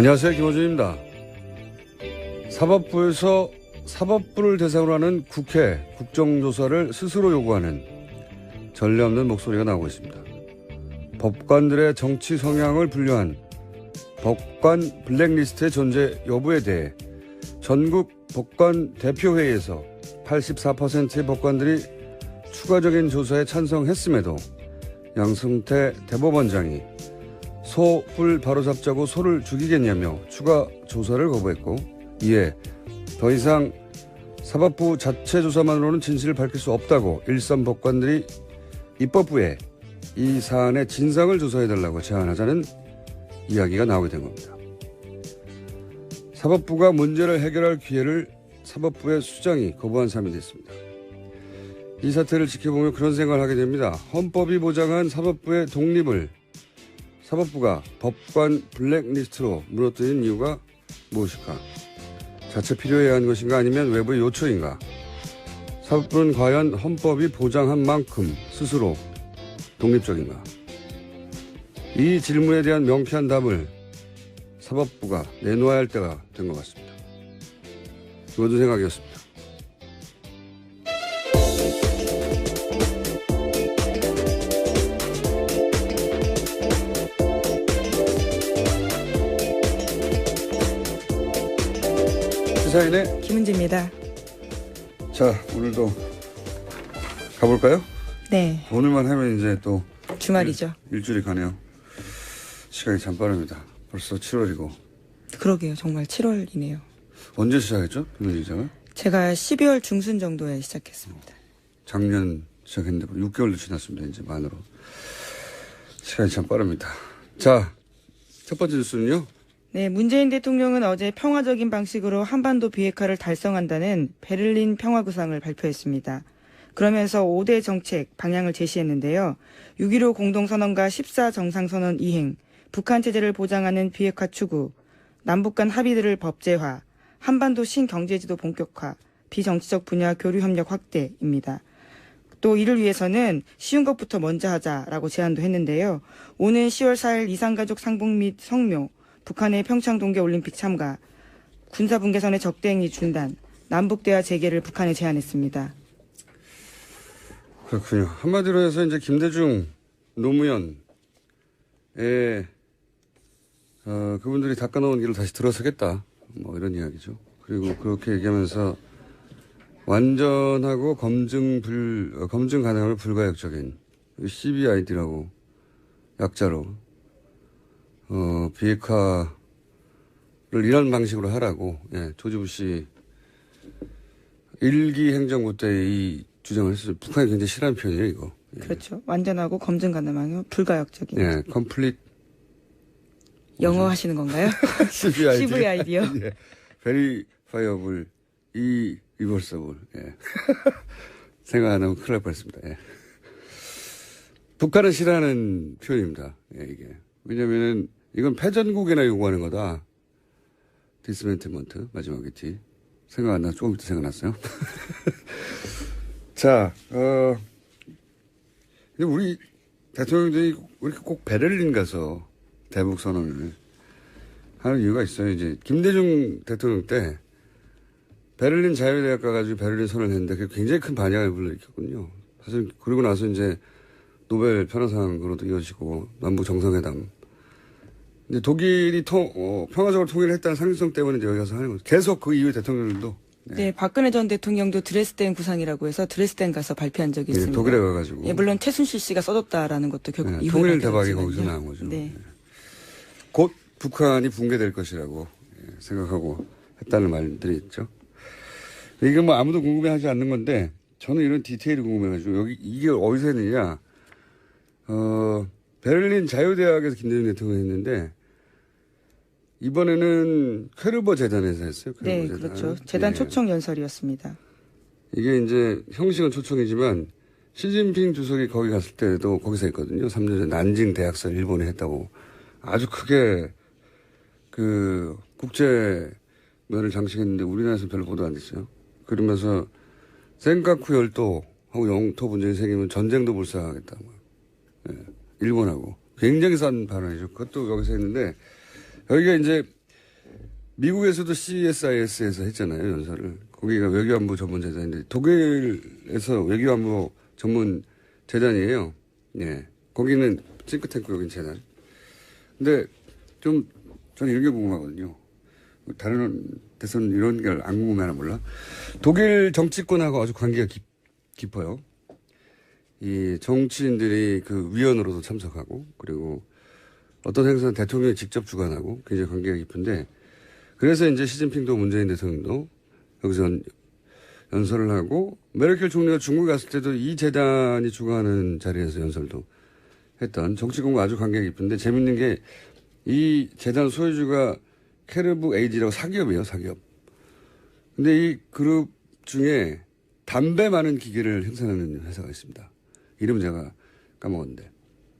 안녕하세요. 김호준입니다. 사법부에서 사법부를 대상으로 하는 국회 국정조사를 스스로 요구하는 전례 없는 목소리가 나오고 있습니다. 법관들의 정치 성향을 분류한 법관 블랙리스트의 존재 여부에 대해 전국 법관 대표회의에서 84%의 법관들이 추가적인 조사에 찬성했음에도 양승태 대법원장이 소불 바로잡자고 소를 죽이겠냐며 추가 조사를 거부했고, 이에 더 이상 사법부 자체 조사만으로는 진실을 밝힐 수 없다고 일선 법관들이 입법부에 이 사안의 진상을 조사해달라고 제안하자는 이야기가 나오게 된 겁니다. 사법부가 문제를 해결할 기회를 사법부의 수장이 거부한 셈이 됐습니다. 이 사태를 지켜보면 그런 생각을 하게 됩니다. 헌법이 보장한 사법부의 독립을 사법부가 법관 블랙리스트로 무너뜨린 이유가 무엇일까? 자체 필요해야 하는 것인가, 아니면 외부의 요청인가? 사법부는 과연 헌법이 보장한 만큼 스스로 독립적인가? 이 질문에 대한 명쾌한 답을 사법부가 내놓아야 할 때가 된 것 같습니다. 모든 생각이었습니다. 시사인의 김은지입니다. 자, 오늘도 가볼까요? 네. 오늘만 하면 이제 또 주말이죠. 일주일이 가네요. 시간이 참 빠릅니다. 벌써 7월이고. 그러게요. 정말 7월이네요. 언제 시작했죠? 김은지 기자가? 제가 12월 중순 정도에 시작했습니다. 작년 시작했는데 6개월도 지났습니다. 이제 만으로. 시간이 참 빠릅니다. 자, 첫 번째 뉴스는요. 네, 문재인 대통령은 어제 평화적인 방식으로 한반도 비핵화를 달성한다는 베를린 평화구상을 발표했습니다. 그러면서 5대 정책 방향을 제시했는데요. 6.15 공동선언과 14 정상선언 이행, 북한 체제를 보장하는 비핵화 추구, 남북 간 합의들을 법제화, 한반도 신경제지도 본격화, 비정치적 분야 교류 협력 확대입니다. 또 이를 위해서는 쉬운 것부터 먼저 하자라고 제안도 했는데요. 오는 10월 4일 이산가족 상봉 및 성묘, 북한의 평창 동계올림픽 참가, 군사분계선의 적대행위 중단, 남북대화 재개를 북한에 제안했습니다. 그렇군요. 한마디로 해서 이제 김대중 노무현의 그분들이 닦아놓은 길을 다시 들어서겠다. 뭐 이런 이야기죠. 그리고 그렇게 얘기하면서 완전하고 검증 가능하면 불가역적인 CBID라고 약자로 비핵화를 이런 방식으로 하라고, 조지 부시 1기 행정부 때 이 주장을 했어요. 북한이 굉장히 싫어하는 표현이에요, 이거. 그렇죠. 완전하고 검증 가능하며 불가역적인. complete. 영어 하시는 건가요? CBID. CVID요? verifiable, irreversible. 생각 안 하면 큰일 날 뻔했습니다. 북한은 싫어하는 표현입니다. 이게. 왜냐면은 이건 패전국이나 요구하는 거다. 디스멘트먼트, 마지막에 T. 생각 안 나, 조금 이따 생각났어요. 자, 근데 우리 대통령들이 왜 이렇게 꼭 베를린 가서 대북 선언을 하는 이유가 있어요. 이제 김대중 대통령 때 베를린 자유대학 가가지고 베를린 선언을 했는데 그게 굉장히 큰 반향을 불러일으켰거든요. 사실 그리고 나서 이제 노벨 평화상으로도 이어지고 남북 정상회담. 이제 독일이 평화적으로 통일했다는 상징성 때문에 이제 여기 가서 하는 거죠. 계속 그 이후에 대통령들도. 네, 박근혜 전 대통령도 드레스덴 구상이라고 해서 드레스덴 가서 발표한 적이 있습니다. 독일에 가가지고. 물론 최순실 씨가 써줬다라는 것도 결국 이후에 통일 대박이 거기서 나온 거죠. 네. 곧 북한이 붕괴될 것이라고 생각하고 했다는 말들이 있죠. 이게 뭐 아무도 궁금해하지 않는 건데 저는 이런 디테일이 궁금해가지고 여기 이게 어디서 했느냐. 베를린 자유대학에서 김대중 대통령이 했는데 이번에는 퀘르버 재단에서 했어요. 퀘르버 네, 재단. 그렇죠. 재단 초청 연설이었습니다. 이게 이제 형식은 초청이지만 시진핑 주석이 거기 갔을 때도 거기서 했거든요. 3년 전 난징 대학설 일본에 했다고 아주 크게 그 국제 면을 장식했는데 우리나라에서 별로 보도 안 됐어요. 그러면서 센카쿠 열도하고 영토 분쟁이 생기면 전쟁도 불사하겠다. 일본하고 굉장히 싼 발언이죠. 그것도 여기서 했는데 여기가 이제 미국에서도 CSIS에서 했잖아요, 연설을. 거기가 외교안보 전문 재단인데, 독일에서 외교안보 전문 재단이에요. 예. 거기는 싱크탱크, 여긴 재단. 근데 좀, 저는 이런 게 궁금하거든요. 다른 데서는 이런 걸 안 궁금해하나 몰라. 독일 정치권하고 아주 관계가 깊어요. 이 정치인들이 그 위원으로도 참석하고, 그리고 어떤 행사는 대통령이 직접 주관하고 굉장히 관계가 깊은데, 그래서 이제 시진핑도 문재인 대통령도 여기서 연설을 하고, 메르켈 총리가 중국에 갔을 때도 이 재단이 주관하는 자리에서 연설도 했던 정치권과 아주 관계가 깊은데, 재밌는 게 이 재단 소유주가 캐르브 에이지라고 사기업이에요, 사기업. 근데 이 그룹 중에 담배 많은 기계를 생산하는 회사가 있습니다. 이름 제가 까먹었는데.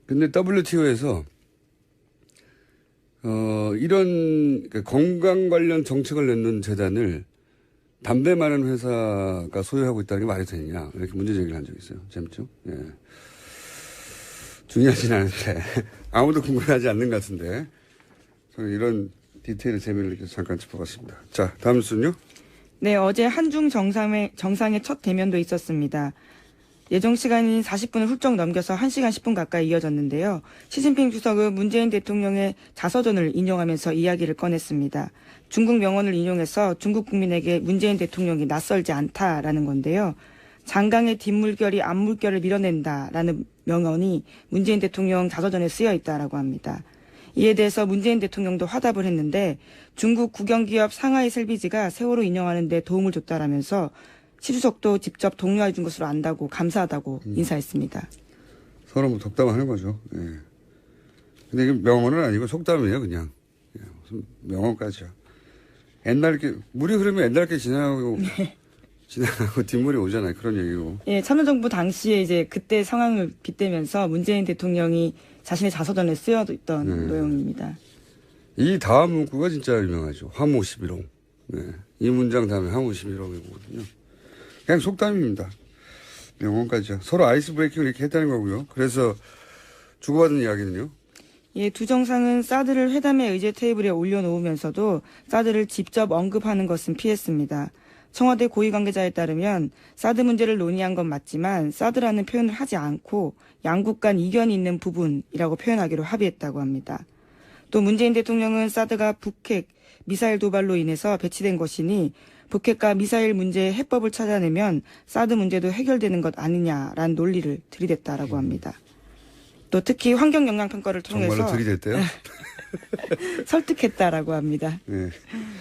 근데 WTO에서 이런 건강 관련 정책을 내는 재단을 담배 많은 회사가 소유하고 있다는 게 말이 되느냐, 이렇게 문제 제기를 한 적이 있어요. 재밌죠? 예. 중요하진 않은데 아무도 궁금해하지 않는 것 같은데 저는 이런 디테일의 재미를 느껴서 잠깐 짚어봤습니다. 자, 다음 순요. 네, 어제 한중 정상의 첫 대면도 있었습니다. 예정 시간인 40분을 훌쩍 넘겨서 1시간 10분 가까이 이어졌는데요. 시진핑 주석은 문재인 대통령의 자서전을 인용하면서 이야기를 꺼냈습니다. 중국 명언을 인용해서 중국 국민에게 문재인 대통령이 낯설지 않다라는 건데요. 장강의 뒷물결이 앞물결을 밀어낸다라는 명언이 문재인 대통령 자서전에 쓰여 있다라고 합니다. 이에 대해서 문재인 대통령도 화답을 했는데 중국 국영기업 상하이 셀비지가 세월호 인용하는 데 도움을 줬다라면서 시 주석도 직접 독려해 준 것으로 안다고 감사하다고 인사했습니다. 서로 뭐 덕담하는 거죠. 예. 근데 이게 명언은 아니고 속담이에요, 그냥. 예, 무슨 명언까지요. 옛날 게 물이 흐르면 옛날 게 지나가고 지나가고 뒷물이 오잖아요. 그런 얘기고. 예, 참여정부 당시에 이제 그때 상황을 빗대면서 문재인 대통령이 자신의 자서전에 쓰여있던 내용입니다. 이 다음 문구가 진짜 유명하죠. 화무 11호. 네. 이 문장 다음에 화무 11호거든요. 그냥 속담입니다. 명언까지요. 서로 아이스 브레이킹을 이렇게 했다는 거고요. 그래서 주고받은 이야기는요. 예, 두 정상은 사드를 회담의 의제 테이블에 올려놓으면서도 사드를 직접 언급하는 것은 피했습니다. 청와대 고위 관계자에 따르면 사드 문제를 논의한 건 맞지만 사드라는 표현을 하지 않고 양국 간 이견이 있는 부분이라고 표현하기로 합의했다고 합니다. 또 문재인 대통령은 사드가 북핵, 미사일 도발로 인해서 배치된 것이니 북핵과 미사일 문제의 해법을 찾아내면 사드 문제도 해결되는 것 아니냐라는 논리를 들이댔다라고 합니다. 또 특히 환경 영향 평가를 통해서 정말로 들이댔대요? 설득했다라고 합니다. 네.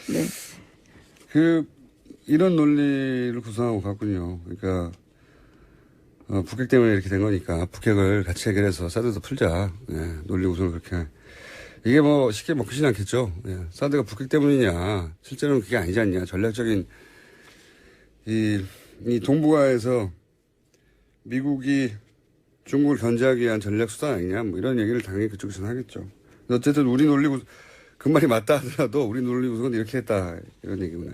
네. 이런 논리를 구성하고 갔군요. 그러니까 북핵 때문에 이렇게 된 거니까 북핵을 같이 해결해서 사드도 풀자. 예, 논리 구성을 그렇게. 이게 뭐 쉽게 먹히진 않겠죠. 예, 사드가 북핵 때문이냐. 실제로는 그게 아니지 않냐. 전략적인 이 동북아에서 미국이 중국을 견제하기 위한 전략 수단 아니냐. 뭐 이런 얘기를 당연히 그쪽에서는 하겠죠. 어쨌든 우리 논리 구성, 그 말이 맞다 하더라도 우리 논리 구성은 이렇게 했다. 이런 얘기구나.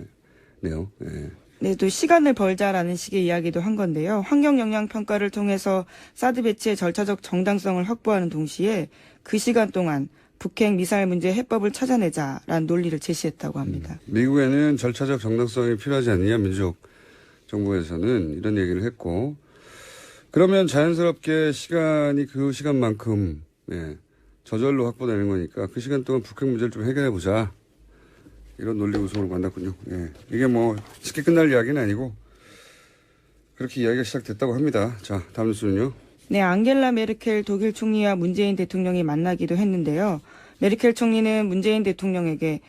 네요. 네. 네, 또 시간을 벌자라는 식의 이야기도 한 건데요. 환경 영향 평가를 통해서 사드 배치의 절차적 정당성을 확보하는 동시에 그 시간 동안 북핵 미사일 문제 해법을 찾아내자라는 논리를 제시했다고 합니다. 미국에는 절차적 정당성이 필요하지 않느냐, 민주적 정부에서는 이런 얘기를 했고, 그러면 자연스럽게 시간이 그 시간만큼 저절로 확보되는 거니까 그 시간 동안 북핵 문제를 좀 해결해 보자. 이런 논리 구성으로 만났군요. 예. 이게 뭐 쉽게 끝날 이야기는 아니고 그렇게 이야기가 시작됐다고 합니다. 자, 다음 뉴스는요. 네, 앙겔라 메르켈 독일 총리와 문재인 대통령이 만나기도 했는데요. 메르켈 총리는 문재인 대통령에게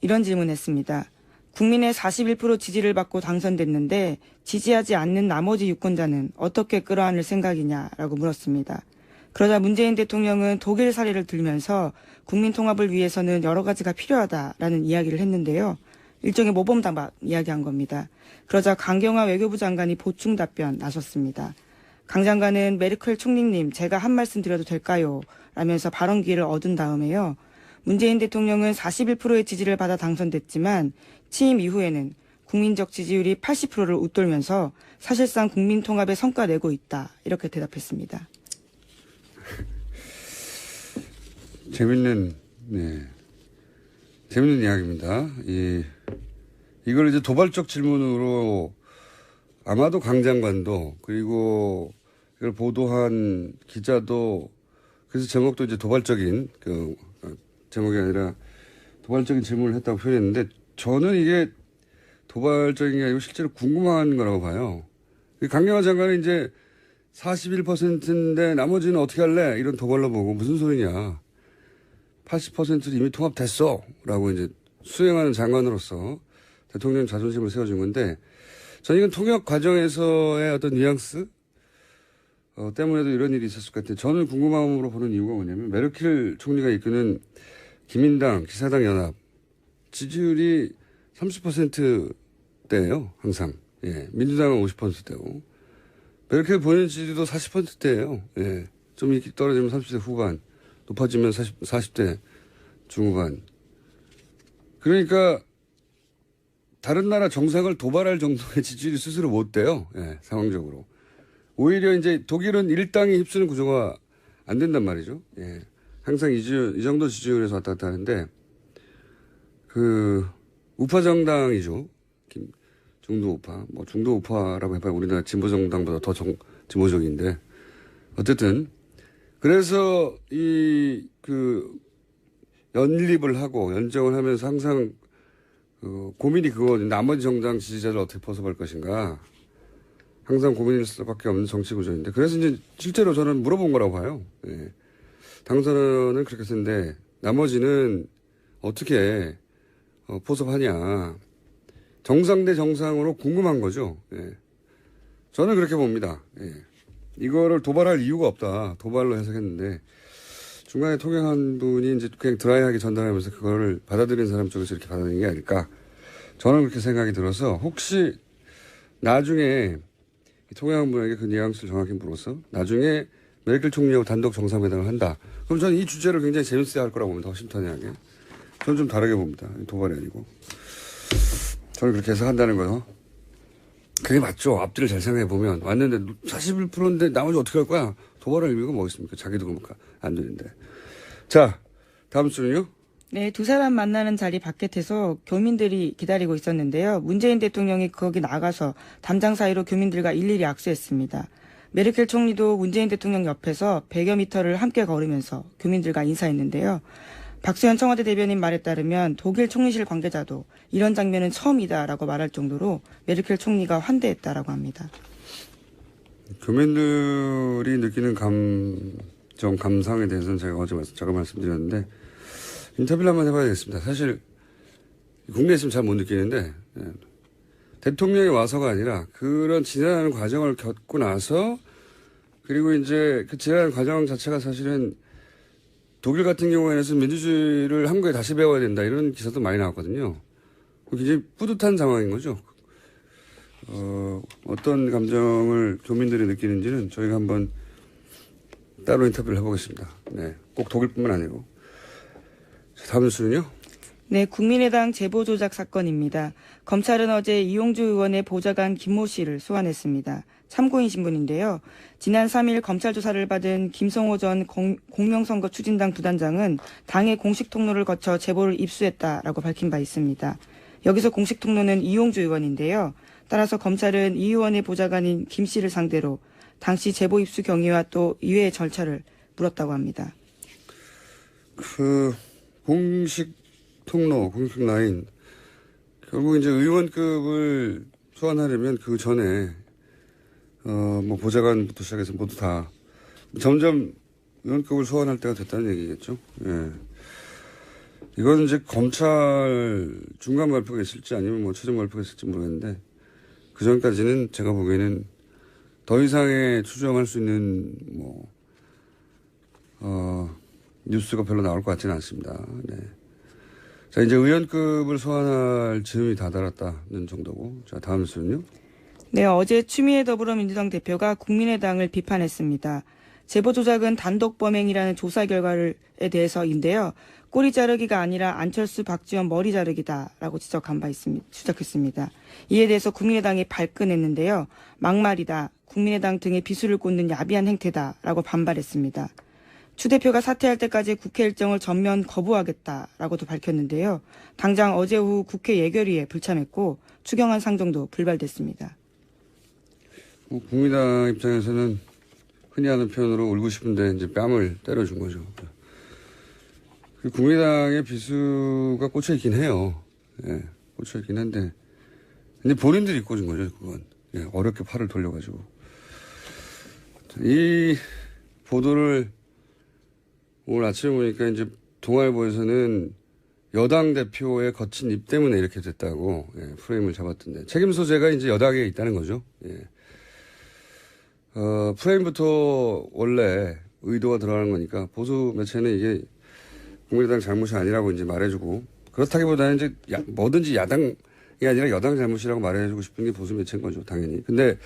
이런 질문했습니다. 국민의 41% 지지를 받고 당선됐는데 지지하지 않는 나머지 유권자는 어떻게 끌어안을 생각이냐라고 물었습니다. 그러자 문재인 대통령은 독일 사례를 들면서 국민 통합을 위해서는 여러 가지가 필요하다라는 이야기를 했는데요. 일종의 모범답안 이야기한 겁니다. 그러자 강경화 외교부 장관이 보충 답변 나섰습니다. 강 장관은 메르켈 총리님 제가 한 말씀 드려도 될까요? 라면서 발언 기회를 얻은 다음에요. 문재인 대통령은 41%의 지지를 받아 당선됐지만 취임 이후에는 국민적 지지율이 80%를 웃돌면서 사실상 국민 통합에 성과 내고 있다. 이렇게 대답했습니다. 재밌는 재밌는 이야기입니다. 이걸 이제 도발적 질문으로 아마도 강 장관도 그리고 이걸 보도한 기자도 그래서 제목도 이제 도발적인 제목이 아니라 도발적인 질문을 했다고 표현했는데 저는 이게 도발적인 게 아니고 실제로 궁금한 거라고 봐요. 강경화 장관은 이제 41%인데 나머지는 어떻게 할래? 이런 도발로 보고 무슨 소리냐. 80%는 이미 통합됐어. 라고 이제 수행하는 장관으로서 대통령 자존심을 세워준 건데 저는 이건 통역 과정에서의 어떤 뉘앙스 때문에도 이런 일이 있었을 것 같아요. 저는 궁금함으로 보는 이유가 뭐냐면 메르켈 총리가 이끄는 기민당, 기사당 연합 지지율이 30%대예요. 항상. 예. 민주당은 50%대고 메르켈 본인 지지도 40%대예요. 예. 좀 이렇게 떨어지면 30대 후반, 높아지면 40대 중후반. 그러니까 다른 나라 정상을 도발할 정도의 지지율이 스스로 못 돼요. 예, 상황적으로. 오히려 이제 독일은 일당이 휩쓰는 구조가 안 된단 말이죠. 예. 항상 이 정도 지지율에서 왔다 갔다 하는데, 우파 정당이죠. 중도 우파. 뭐 중도 우파라고 해봐야 우리나라 진보 정당보다 더 진보적인데. 어쨌든. 그래서 연립을 하고 연정을 하면서 항상 고민이 그거거든요. 나머지 정당 지지자를 어떻게 벗어날 것인가. 항상 고민일 수밖에 없는 정치 구조인데. 그래서 이제 실제로 저는 물어본 거라고 봐요. 예. 당선은 그렇게 했는데 나머지는 어떻게 포섭하냐. 정상 대 정상으로 궁금한 거죠. 예. 저는 그렇게 봅니다. 예. 이거를 도발할 이유가 없다. 도발로 해석했는데 중간에 통역한 분이 이제 그냥 드라이하게 전달하면서 그거를 받아들인 사람 쪽에서 이렇게 받아들인 게 아닐까. 저는 그렇게 생각이 들어서 혹시 나중에 통역한 분에게 그 뉘앙스를 정확히 물어서 나중에 메르켈 총리하고 단독 정상회담을 한다. 그럼 저는 이 주제를 굉장히 재밌어야 할 거라고 봅니다. 허심탄회하게. 저는 좀 다르게 봅니다. 도발이 아니고. 저는 그렇게 해석한다는 거요. 그게 맞죠. 앞뒤를 잘 생각해 보면 왔는데 41%인데 나머지 어떻게 할 거야? 도발할 의미가 뭐 있습니까? 자기도 그러니까 안 되는데. 자, 다음 주는요? 네, 두 사람 만나는 자리 바깥에서 교민들이 기다리고 있었는데요. 문재인 대통령이 거기 나가서 담장 사이로 교민들과 일일이 악수했습니다. 메르켈 총리도 문재인 대통령 옆에서 100여 미터를 함께 걸으면서 교민들과 인사했는데요. 박수현 청와대 대변인 말에 따르면 독일 총리실 관계자도 이런 장면은 처음이다라고 말할 정도로 메르켈 총리가 환대했다라고 합니다. 교민들이 느끼는 감상에 대해서는 제가 어제 잠깐 말씀드렸는데 인터뷰를 한번 해봐야겠습니다. 사실 국내에 있으면 잘 못 느끼는데 대통령이 와서가 아니라 그런 지나가는 과정을 겪고 나서 그리고 이제 그 지나가는 과정 자체가 사실은 독일 같은 경우에는 민주주의를 한국에 다시 배워야 된다 이런 기사도 많이 나왔거든요. 굉장히 뿌듯한 상황인 거죠. 어떤 감정을 교민들이 느끼는지는 저희가 한번 따로 인터뷰를 해보겠습니다. 네, 꼭 독일뿐만 아니고. 다음 뉴스는요? 네, 국민의당 제보 조작 사건입니다. 검찰은 어제 이용주 의원의 보좌관 김모 씨를 소환했습니다. 참고인 신분인데요. 지난 3일 검찰 조사를 받은 김성호 전 공명선거 추진당 부단장은 당의 공식 통로를 거쳐 제보를 입수했다라고 밝힌 바 있습니다. 여기서 공식 통로는 이용주 의원인데요. 따라서 검찰은 이 의원의 보좌관인 김 씨를 상대로 당시 제보 입수 경위와 또 이외의 절차를 물었다고 합니다. 공식 통로, 공식 라인. 결국 이제 의원급을 소환하려면 그 전에, 보좌관부터 시작해서 모두 다 점점 의원급을 소환할 때가 됐다는 얘기겠죠. 예. 이건 이제 검찰 중간 발표가 있을지 아니면 최종 발표가 있을지 모르겠는데 그 전까지는 제가 보기에는 더 이상의 추정할 수 있는 뉴스가 별로 나올 것 같지는 않습니다. 네. 자, 이제 의원급을 소환할 즈음이 다다랐다는 정도고. 자, 다음 뉴스는요? 네, 어제 추미애 더불어민주당 대표가 국민의당을 비판했습니다. 제보 조작은 단독 범행이라는 조사 결과에 대해서인데요. 꼬리 자르기가 아니라 안철수, 박지원 머리 자르기다라고 주장했습니다. 이에 대해서 국민의당이 발끈했는데요. 막말이다. 국민의당 등의 비수를 꽂는 야비한 행태다라고 반발했습니다. 추 대표가 사퇴할 때까지 국회 일정을 전면 거부하겠다라고도 밝혔는데요. 당장 어제 오후 국회 예결위에 불참했고 추경안 상정도 불발됐습니다. 국민당 입장에서는 흔히 하는 표현으로 울고 싶은데 이제 뺨을 때려준 거죠. 국민당의 비수가 꽂혀있긴 해요. 예, 꽂혀있긴 한데 이제 본인들이 꽂은 거죠. 그건 예, 어렵게 팔을 돌려가지고 이 보도를 오늘 아침에 보니까 이제 동아일보에서는 여당 대표의 거친 입 때문에 이렇게 됐다고 예, 프레임을 잡았던데 책임 소재가 이제 여당에 있다는 거죠. 예. 프레임부터 원래 의도가 들어가는 거니까 보수 매체는 이게 국민의당 잘못이 아니라고 이제 말해주고 그렇다기보다는 이제 뭐든지 야당이 아니라 여당 잘못이라고 말해주고 싶은 게 보수 매체인 거죠, 당연히. 근데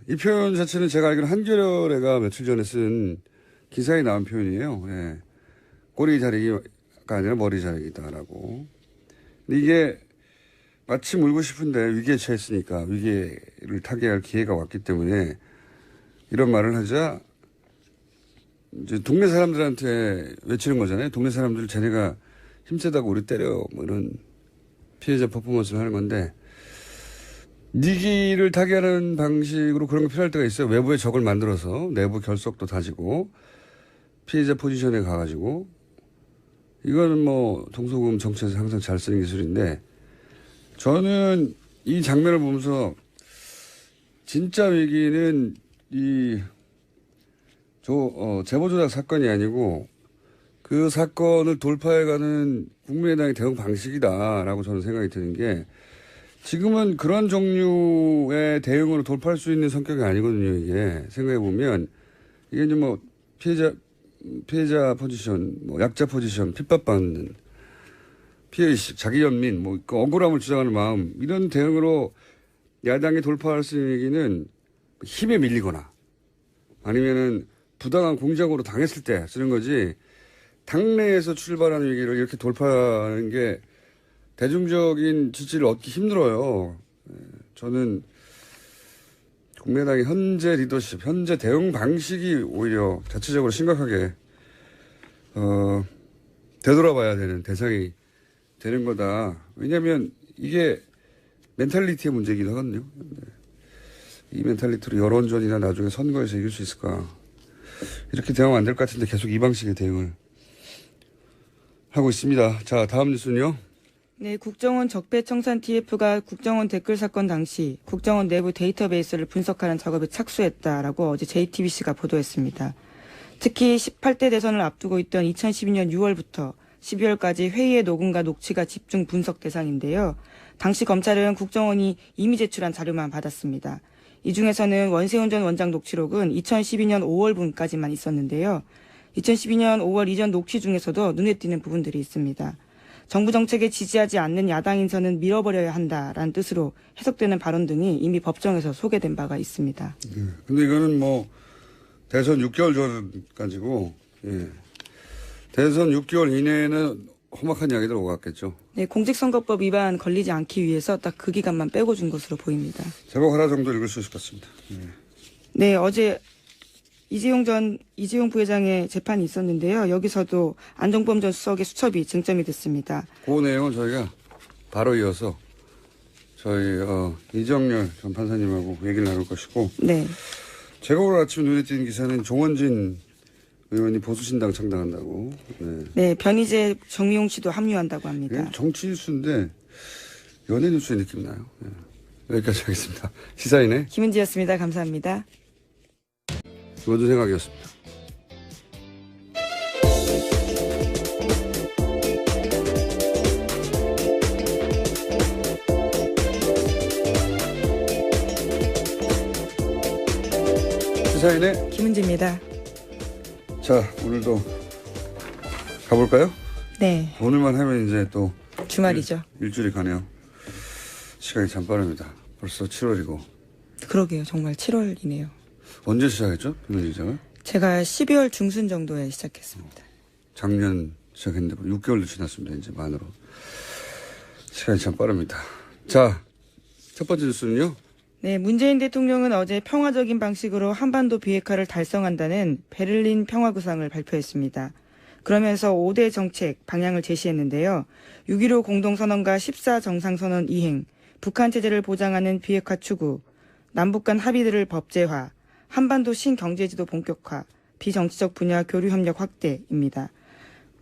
이 표현 자체는 제가 알기로 한겨레가 며칠 전에 쓴 기사에 나온 표현이에요. 예. 꼬리 자르기가 아니라 머리 자르기다라고. 근데 이게 마침 울고 싶은데 위기에 처했으니까 위기를 타개할 기회가 왔기 때문에 이런 말을 하자 이제 동네 사람들한테 외치는 거잖아요. 동네 사람들 쟤네가 힘세다고 우리 때려 뭐 이런 피해자 퍼포먼스를 하는 건데 위기를 타개하는 방식으로 그런 게 필요할 때가 있어요. 외부의 적을 만들어서 내부 결속도 다지고 피해자 포지션에 가가지고 이거는 뭐 동서고금 정치에서 항상 잘 쓰는 기술인데 저는 이 장면을 보면서 진짜 위기는 제보조작 사건이 아니고 그 사건을 돌파해가는 국민의당의 대응 방식이다라고 저는 생각이 드는 게 지금은 그런 종류의 대응으로 돌파할 수 있는 성격이 아니거든요. 이게 생각해보면 이게 이제 뭐 피해자 포지션, 뭐 약자 포지션, 핍박받는 피해의식, 자기연민, 뭐, 그 억울함을 주장하는 마음, 이런 대응으로 야당이 돌파할 수 있는 얘기는 힘에 밀리거나 아니면은 부당한 공작으로 당했을 때 쓰는 거지 당내에서 출발하는 위기를 이렇게 돌파하는 게 대중적인 지지를 얻기 힘들어요. 저는 국민의당의 현재 리더십, 현재 대응 방식이 오히려 자체적으로 심각하게, 되돌아봐야 되는 대상이 되는 거다. 왜냐하면 이게 멘탈리티의 문제이기도 하거든요. 이 멘탈리티로 여론전이나 나중에 선거에서 이길 수 있을까. 이렇게 대응하면 안 될 것 같은데 계속 이 방식의 대응을 하고 있습니다. 자, 다음 뉴스는요. 네, 국정원 적폐청산 TF가 국정원 댓글 사건 당시 국정원 내부 데이터베이스를 분석하는 작업에 착수했다라고 어제 JTBC가 보도했습니다. 특히 18대 대선을 앞두고 있던 2012년 6월부터 12월까지 회의의 녹음과 녹취가 집중 분석 대상인데요. 당시 검찰은 국정원이 이미 제출한 자료만 받았습니다. 이 중에서는 원세훈 전 원장 녹취록은 2012년 5월분까지만 있었는데요. 2012년 5월 이전 녹취 중에서도 눈에 띄는 부분들이 있습니다. 정부 정책에 지지하지 않는 야당 인선은 밀어버려야 한다라는 뜻으로 해석되는 발언 등이 이미 법정에서 소개된 바가 있습니다. 근데 이거는 뭐 대선 6개월 전까지고 대선 6개월 이내에는 험악한 이야기들 오갔겠죠. 네, 공직선거법 위반 걸리지 않기 위해서 딱 그 기간만 빼고 준 것으로 보입니다. 제목 하나 정도 읽을 수 있을 것 같습니다. 네, 어제 이재용 부회장의 재판이 있었는데요. 여기서도 안종범 전 수석의 수첩이 쟁점이 됐습니다. 그 내용은 저희가 바로 이어서 저희 이정열 전 판사님하고 얘기를 나눌 것이고 네. 제가 오늘 아침 눈에 띄는 기사는 종원진 의원이 보수신당 창당한다고. 네, 변희재 정미용 씨도 합류한다고 합니다. 정치 뉴스인데 연예 뉴스의 느낌이 나요. 여기까지 하겠습니다. 시사인의 김은지였습니다. 감사합니다. 모든 생각이었습니다. 시사인의 김은지입니다. 자, 오늘도 가볼까요? 네. 오늘만 하면 이제 또 주말이죠. 일주일이 가네요. 시간이 참 빠릅니다. 벌써 7월이고. 그러게요. 정말 7월이네요. 언제 시작했죠? 김은지 기자가? 제가 12월 중순 정도에 시작했습니다. 작년 시작했는데 6개월도 지났습니다. 이제 만으로. 시간이 참 빠릅니다. 자, 첫 번째 뉴스는요. 네, 문재인 대통령은 어제 평화적인 방식으로 한반도 비핵화를 달성한다는 베를린 평화구상을 발표했습니다. 그러면서 5대 정책 방향을 제시했는데요. 6.15 공동선언과 14 정상선언 이행, 북한 체제를 보장하는 비핵화 추구, 남북 간 합의들을 법제화, 한반도 신경제지도 본격화, 비정치적 분야 교류 협력 확대입니다.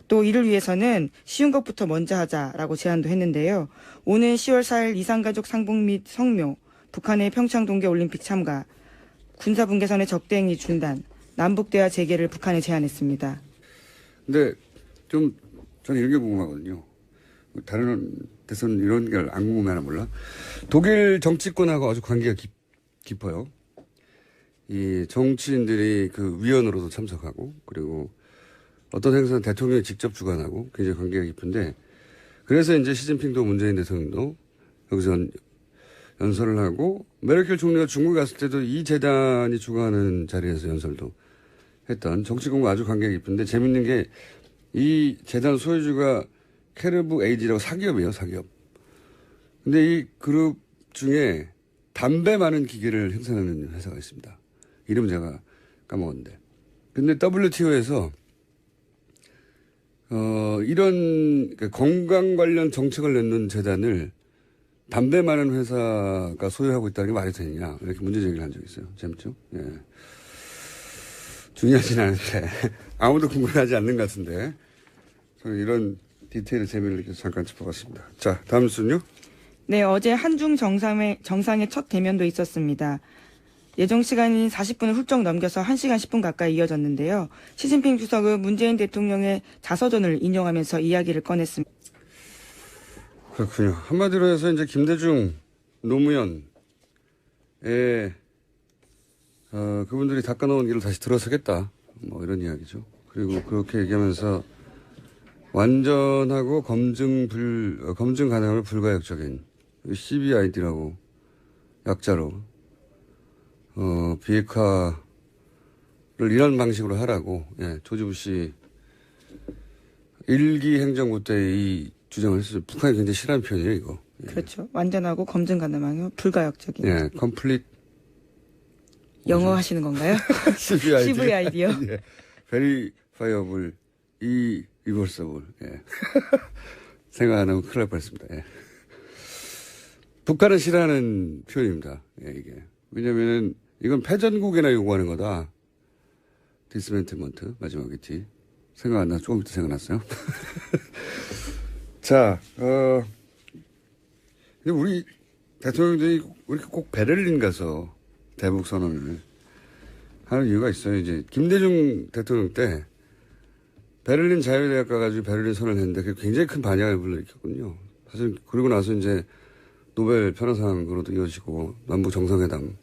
또 이를 위해서는 쉬운 것부터 먼저 하자라고 제안도 했는데요. 오는 10월 4일 이산가족 상봉 및 성묘, 북한의 평창 동계올림픽 참가, 군사분계선의 적대행위 중단, 남북대화 재개를 북한에 제안했습니다. 근데 좀 저는 이런 게 궁금하거든요. 다른 데서는 이런 걸 안 궁금해하나 몰라. 독일 정치권하고 아주 관계가 깊어요. 이 정치인들이 그 위원으로도 참석하고 그리고 어떤 행사는 대통령이 직접 주관하고 굉장히 관계가 깊은데 그래서 이제 시진핑도 문재인 대통령도 여기서 연설을 하고 메르켈 총리가 중국에 갔을 때도 이 재단이 주관하는 자리에서 연설도 했던 정치권과 아주 관계가 깊은데 재밌는 게 이 재단 소유주가 캐르브 에이지라고 사기업이에요, 사기업. 근데 이 그룹 중에 담배 많은 기계를 생산하는 회사가 있습니다. 이름 제가 까먹었는데. 근데 WTO에서 이런 건강 관련 정책을 내는 재단을 담배 많은 회사가 소유하고 있다는 게 말이 되느냐. 이렇게 문제 제기를 한 적이 있어요. 재밌죠? 예. 중요하진 않은데. 아무도 궁금해하지 않는 것 같은데. 저는 이런 디테일의 재미를 느껴서 잠깐 짚어봤습니다. 자, 다음 뉴스는요? 네, 어제 한중 정상의 첫 대면도 있었습니다. 예정 시간이 40분을 훌쩍 넘겨서 1시간 10분 가까이 이어졌는데요. 시진핑 주석은 문재인 대통령의 자서전을 인용하면서 이야기를 꺼냈습니다. 그렇군요. 한마디로 해서 이제 김대중, 노무현의 그분들이 닦아놓은 길을 다시 들어서겠다. 뭐 이런 이야기죠. 그리고 그렇게 얘기하면서 완전하고 검증 가능하면 불가역적인 CBID라고 약자로 비핵화를 이런 방식으로 하라고 조지 부시 1기 행정부 때 이 주장을 했어요. 북한이 굉장히 싫어하는 표현이에요, 이거. 그렇죠. 완전하고 검증 가능하면 불가역적인. 예, complete. 영어 하시는 건가요? CVID요? 예. verifiable, irreversible. 예. 생각 안 하고 큰일 날 뻔했습니다. 예. 북한은 싫어하는 표현입니다. 예, 이게. 왜냐면은 이건 패전국에나 요구하는 거다. 디스멘트먼트, 마지막에 D. 생각 안 나, 조금 이따 생각났어요. 자, 근데 우리 대통령들이 왜 이렇게 꼭 베를린 가서 대북 선언을 하는 이유가 있어요. 이제 김대중 대통령 때 베를린 자유대학 가가지고 베를린 선언을 했는데 그게 굉장히 큰 반향을 불러일으켰거든요. 사실 그리고 나서 이제 노벨 평화상으로도 이어지고 남북 정상회담.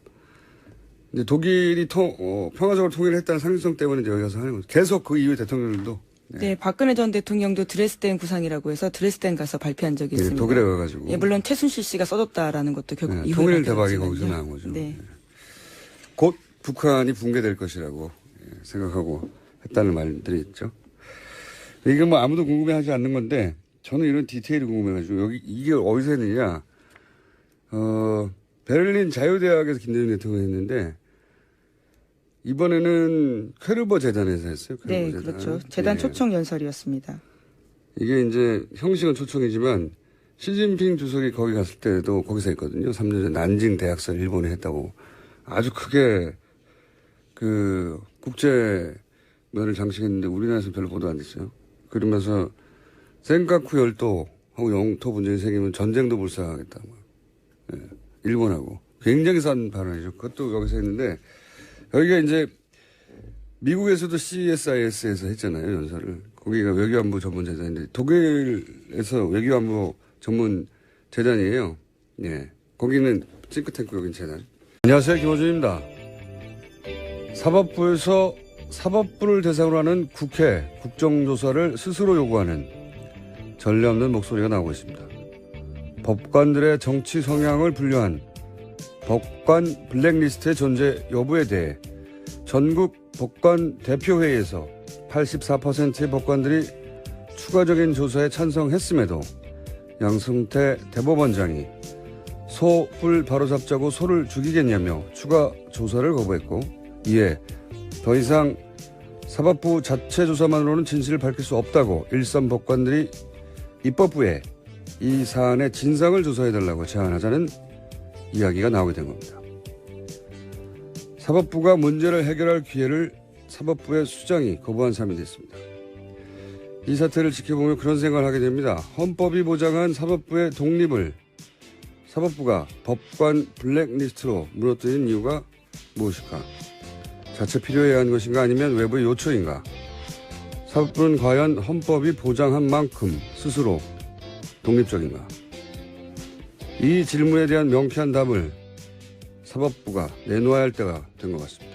근데 독일이 평화적으로 통일을 했다는 상징성 때문에 이제 여기 가서 하는 거죠. 계속 그 이후에 대통령들도. 네, 박근혜 전 대통령도 드레스덴 구상이라고 해서 드레스덴 가서 발표한 적이 있습니다. 독일에 가가지고. 예, 물론 최순실 씨가 써줬다라는 것도 결국 이후에 통일 대박이 거기서 나온 거죠. 네. 곧 북한이 붕괴될 것이라고 생각하고 했다는 말들이 있죠. 이게 뭐 아무도 궁금해하지 않는 건데 저는 이런 디테일이 궁금해가지고 여기 이게 어디서 했느냐. 베를린 자유대학에서 김대중 대통령이 했는데 이번에는 퀘르버 재단에서 했어요. 퀘르버 네, 재단. 그렇죠. 재단 초청 연설이었습니다. 이게 이제 형식은 초청이지만 시진핑 주석이 거기 갔을 때도 거기서 했거든요. 3년 전 난징 대학설 일본에 했다고 아주 크게 그 국제면을 장식했는데 우리나라에서 별로 보도 안 됐어요. 그러면서 센카쿠 열도하고 영토 분쟁이 생기면 전쟁도 불사하겠다. 네, 일본하고 굉장히 싼 발언이죠. 그것도 여기서 했는데 여기가 이제 미국에서도 CSIS에서 했잖아요, 연설을. 거기가 외교안보 전문 재단인데 독일에서 외교안보 전문 재단이에요. 예. 거기는 싱크탱크 여긴 재단. 안녕하세요, 김호준입니다. 사법부에서 사법부를 대상으로 하는 국회 국정조사를 스스로 요구하는 전례 없는 목소리가 나오고 있습니다. 법관들의 정치 성향을 분류한 법관 블랙리스트의 존재 여부에 대해 전국 법관 대표회의에서 84%의 법관들이 추가적인 조사에 찬성했음에도 양승태 대법원장이 소뿔 바로잡자고 소를 죽이겠냐며 추가 조사를 거부했고, 이에 더 이상 사법부 자체 조사만으로는 진실을 밝힐 수 없다고 일선 법관들이 입법부에 이 사안의 진상을 조사해달라고 제안하자는 이야기가 나오게 된 겁니다. 사법부가 문제를 해결할 기회를 사법부의 수장이 거부한 셈이 됐습니다. 이 사태를 지켜보며 그런 생각을 하게 됩니다. 헌법이 보장한 사법부의 독립을 사법부가 법관 블랙리스트로 무너뜨린 이유가 무엇일까? 자체 필요해야 한 것인가, 아니면 외부의 요청인가? 사법부는 과연 헌법이 보장한 만큼 스스로 독립적인가? 이 질문에 대한 명쾌한 답을 사법부가 내놓아야 할 때가 된 것 같습니다.